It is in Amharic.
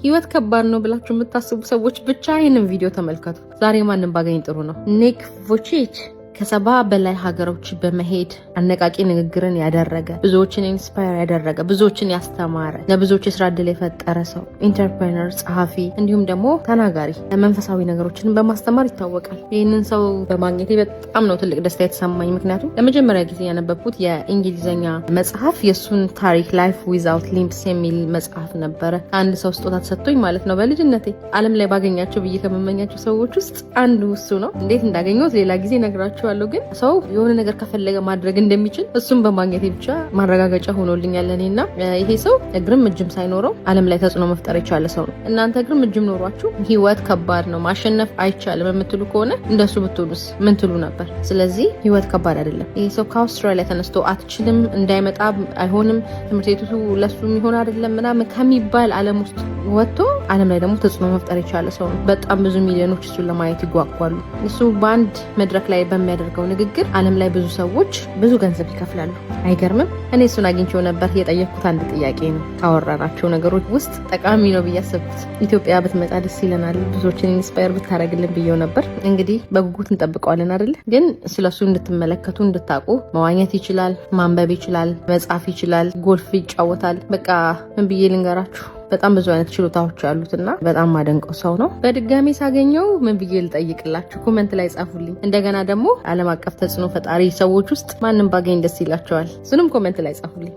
ህይወት ከባድ ነው ብላችሁ የምታስቡ ሰዎች ብቻ ይህንን ቪዲዮ ተመልከቱ። ዛሬ ማንም ባገኝ ጥሩ ነው። ኒክ ቮይቺች ከ70 በላይ ሀገሮች በመሄድ አነቃቂ ንግግርን ያደረገ፣ ብዙዎችን ኢንስፓየር ያደረገ፣ ብዙዎችን ያስተማረ፣ ለብዙዎች የስራ ዕድል የፈጠረ ሰው፣ ኢንተርፕሬነር፣ ጸሐፊ እንዲሁም ደግሞ ተናጋሪ፣ መንፈሳዊ ነገሮችን በማስተማር ይታወቃል። ይህንን ሰው በማግኘቴ በጣም ነው ትልቅ ደስታ የተሰማኝ። ምክንያቱም ለመጀመሪያ ጊዜ ያነበብኩት የእንግሊዝኛ መጽሐፍ የእሱን ታሪክ ላይፍ ዊዛውት ሊምፕስ የሚል መጽሐፍ ነበረ። ከአንድ ሰው ስጦታ ተሰጥቶኝ ማለት ነው በልጅነቴ። ዓለም ላይ ባገኛቸው ብዬ ከመመኛቸው ሰዎች ውስጥ አንዱ እሱ ነው። እንዴት እንዳገኘሁት ሌላ ጊዜ ነግራችሁ ያለው ግን ሰው የሆነ ነገር ከፈለገ ማድረግ እንደሚችል እሱም በማግኘቴ ብቻ ማረጋገጫ ሆኖልኛል። እኔና ይሄ ሰው እግርም እጅም ሳይኖረው ዓለም ላይ ተጽዕኖ መፍጠር የቻለ ሰው ነው። እናንተ እግርም እጅም ኖሯችሁ ህይወት ከባድ ነው ማሸነፍ አይቻልም የምትሉ ከሆነ እንደሱ ብትሉስ ምን ትሉ ነበር? ስለዚህ ህይወት ከባድ አይደለም። ይሄ ሰው ከአውስትራሊያ ተነስቶ አትችልም፣ እንዳይመጣ አይሆንም፣ ትምህርት ቤቱ ለሱ የሚሆን አይደለም ምናምን ከሚባል ዓለም ውስጥ ወጥቶ ዓለም ላይ ደግሞ ተጽዕኖ መፍጠር የቻለ ሰው ነው። በጣም ብዙ ሚሊዮኖች እሱን ለማየት ይጓጓሉ። እሱ በአንድ መድረክ ላይ በሚያደርገው ንግግር ዓለም ላይ ብዙ ሰዎች ብዙ ገንዘብ ይከፍላሉ። አይገርምም? እኔ እሱን አግኝቼው ነበር። የጠየቅኩት አንድ ጥያቄ ነው። ካወራናቸው ነገሮች ውስጥ ጠቃሚ ነው ብዬ አሰብኩት። ኢትዮጵያ ብትመጣ ደስ ይለናል፣ ብዙዎችን ኢንስፓየር ብታደርግልን ብዬው ነበር። እንግዲህ በጉጉት እንጠብቀዋለን አይደለ? ግን ስለሱ እንድትመለከቱ እንድታውቁ፣ መዋኘት ይችላል፣ ማንበብ ይችላል፣ መጻፍ ይችላል፣ ጎልፍ ይጫወታል። በቃ ምን ብዬ ልንገራችሁ፣ በጣም ብዙ አይነት ችሎታዎች ያሉትና በጣም ማደንቀው ሰው ነው። በድጋሚ ሳገኘው ምን ብዬ ልጠይቅላችሁ? ኮሜንት ላይ ጻፉልኝ። እንደገና ደግሞ ዓለም አቀፍ ተጽዕኖ ፈጣሪ ሰዎች ውስጥ ማንም ባገኝ ደስ ይላቸዋል? እሱንም ኮሜንት ላይ ጻፉልኝ።